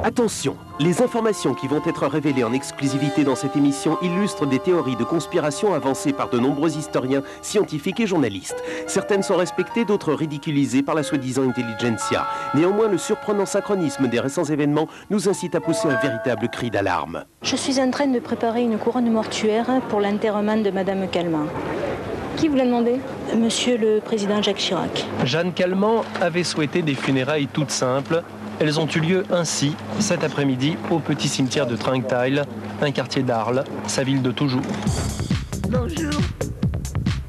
Attention, les informations qui vont être révélées en exclusivité dans cette émission illustrent des théories de conspiration avancées par de nombreux historiens, scientifiques et journalistes. Certaines sont respectées, d'autres ridiculisées par la soi-disant intelligentsia. Néanmoins, le surprenant synchronisme des récents événements nous incite à pousser un véritable cri d'alarme. Je suis en train de préparer une couronne mortuaire pour l'enterrement de Madame Calment. Qui vous l'a demandé? Monsieur le Président Jacques Chirac. Jeanne Calment avait souhaité des funérailles toutes simples. Elles ont eu lieu ainsi, cet après-midi, au petit cimetière de Trinquetail, un quartier d'Arles, sa ville de toujours. Bonjour,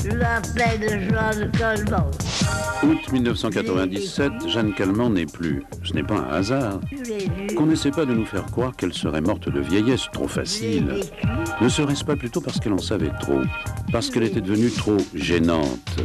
je m'appelle Jeanne Calment. Août 1997, Jeanne Calment n'est plus. Ce n'est pas un hasard. Qu'on n'essaie pas de nous faire croire qu'elle serait morte de vieillesse, trop facile. Ne serait-ce pas plutôt parce qu'elle en savait trop, parce qu'elle était devenue trop gênante.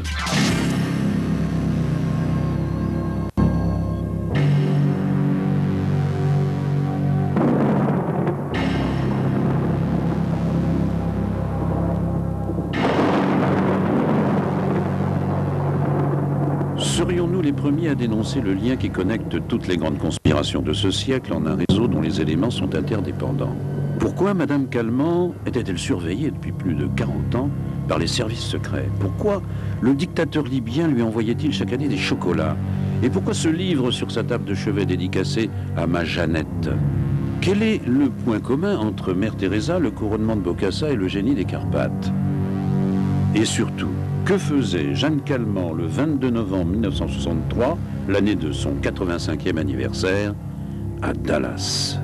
Serions-nous les premiers à dénoncer le lien qui connecte toutes les grandes conspirations de ce siècle en un réseau dont les éléments sont interdépendants? Pourquoi Madame Calment était-elle surveillée depuis plus de 40 ans par les services secrets? Pourquoi le dictateur libyen lui envoyait-il chaque année des chocolats? Et pourquoi ce livre sur sa table de chevet dédicacé à ma Jeannette? Quel est le point commun entre Mère Teresa, le couronnement de Bokassa et le génie des Carpates? Et surtout, que faisait Jeanne Calment le 22 novembre 1963, l'année de son 85e anniversaire, à Dallas?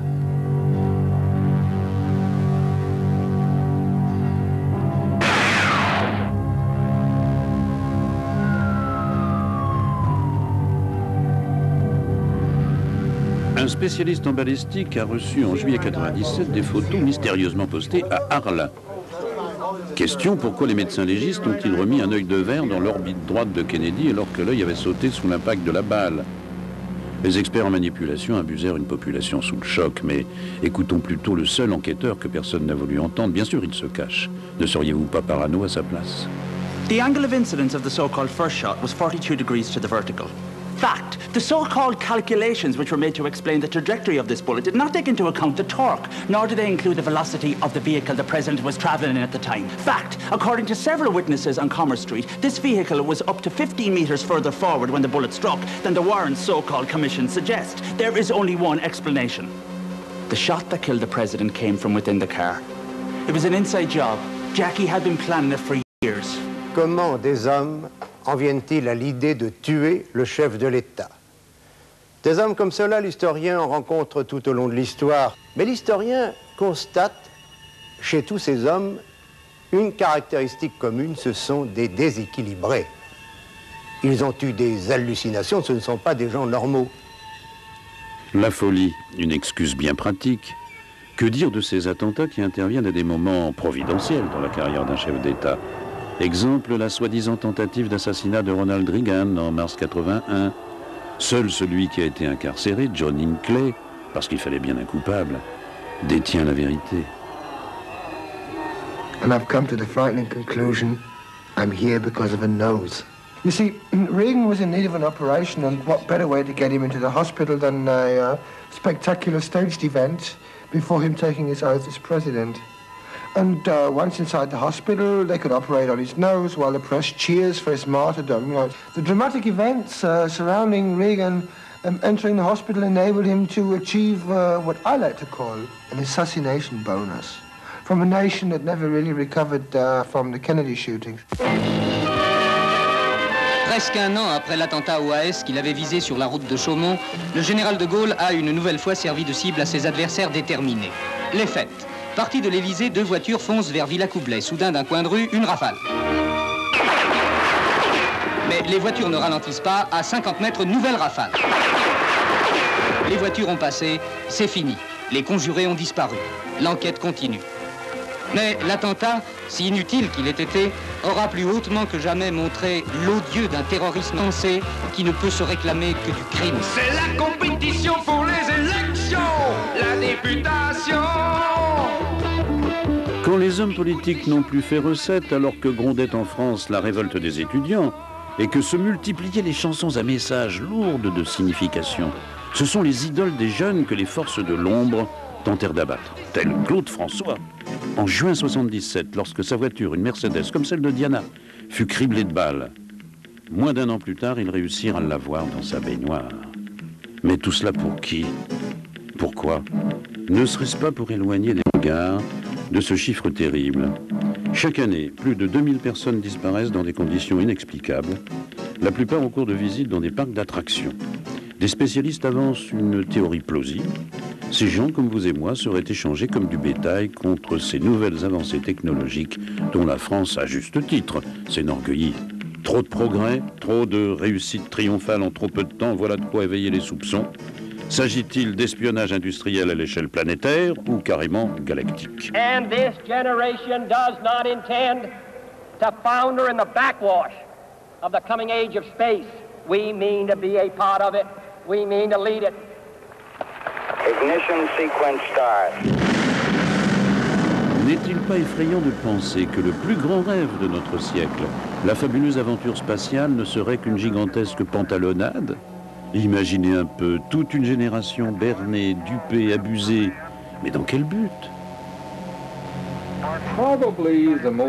Un spécialiste en balistique a reçu en juillet 1997 des photos mystérieusement postées à Arles. Question, pourquoi les médecins légistes ont-ils remis un œil de verre dans l'orbite droite de Kennedy alors que l'œil avait sauté sous l'impact de la balle? Les experts en manipulation abusèrent une population sous le choc, mais écoutons plutôt le seul enquêteur que personne n'a voulu entendre. Bien sûr, il se cache. Ne seriez-vous pas parano à sa place? The angle of incidence of the so-called first shot was 42 degrees to the vertical. Fact, the so-called calculations which were made to explain the trajectory of this bullet did not take into account the torque, nor did they include the velocity of the vehicle the president was traveling in at the time. Fact, according to several witnesses on Commerce Street, this vehicle was up to 15 meters further forward when the bullet struck than the Warren so-called commission suggests. There is only one explanation. The shot that killed the president came from within the car. It was an inside job. Jackie had been planning it for years. Comment des hommes en viennent-ils à l'idée de tuer le chef de l'État? Des hommes comme cela, l'historien en rencontre tout au long de l'histoire. Mais l'historien constate chez tous ces hommes une caractéristique commune, ce sont des déséquilibrés. Ils ont eu des hallucinations, ce ne sont pas des gens normaux. La folie, une excuse bien pratique. Que dire de ces attentats qui interviennent à des moments providentiels dans la carrière d'un chef d'État? Exemple, la soi-disant tentative d'assassinat de Ronald Reagan en mars 81. Seul celui qui a été incarcéré, John Hinckley, parce qu'il fallait bien un coupable, détient la vérité. And I've come to the frightening conclusion, I'm here because of a nose. You see, Reagan was in need of an operation, and what better way to get him into the hospital than a spectacular staged event before him taking his oath as president. And once inside the hospital, they could operate on his nose while the press cheers for his martyrdom. You know, the dramatic events surrounding Reagan entering the hospital enabled him to achieve what I like to call an assassination bonus from a nation that never really recovered from the Kennedy shootings. Presque un an après l'attentat OAS qu'il avait visé sur la route de Chaumont, le général de Gaulle a une nouvelle fois servi de cible à ses adversaires déterminés. Les faits. Parti de l'Élysée, deux voitures foncent vers Villacoublay. Soudain, d'un coin de rue, une rafale. Mais les voitures ne ralentissent pas. À 50 mètres, nouvelle rafale. Les voitures ont passé, c'est fini. Les conjurés ont disparu. L'enquête continue. Mais l'attentat, si inutile qu'il ait été, aura plus hautement que jamais montré l'odieux d'un terrorisme pensé qui ne peut se réclamer que du crime. C'est la compétition pour les élections, la députation. Quand les hommes politiques n'ont plus fait recette alors que grondait en France la révolte des étudiants et que se multipliaient les chansons à messages lourdes de signification, Ce sont les idoles des jeunes que les forces de l'ombre tentèrent d'abattre, tel Claude François. En juin 1977, lorsque sa voiture, une Mercedes comme celle de Diana, fut criblée de balles, moins d'un an plus tard, ils réussirent à l'avoir dans sa baignoire. Mais tout cela pour qui? Pourquoi? Ne serait-ce pas pour éloigner les regards de ce chiffre terrible? Chaque année, plus de 2000 personnes disparaissent dans des conditions inexplicables, la plupart au cours de visites dans des parcs d'attractions. Des spécialistes avancent une théorie plausible. Ces gens, comme vous et moi, seraient échangés comme du bétail contre ces nouvelles avancées technologiques dont la France, à juste titre, s'enorgueillit. Trop de progrès, trop de réussite triomphale en trop peu de temps, voilà de quoi éveiller les soupçons. S'agit-il d'espionnage industriel à l'échelle planétaire ou carrément galactique? And this generation does not intend to founder in the backwash of the coming age of space. We mean to be a part of it. We mean to lead it. Ignition sequence start. N'est-il pas effrayant de penser que le plus grand rêve de notre siècle, la fabuleuse aventure spatiale, ne serait qu'une gigantesque pantalonnade? Imaginez un peu, toute une génération bernée, dupée, abusée. Mais dans quel but? Probably the most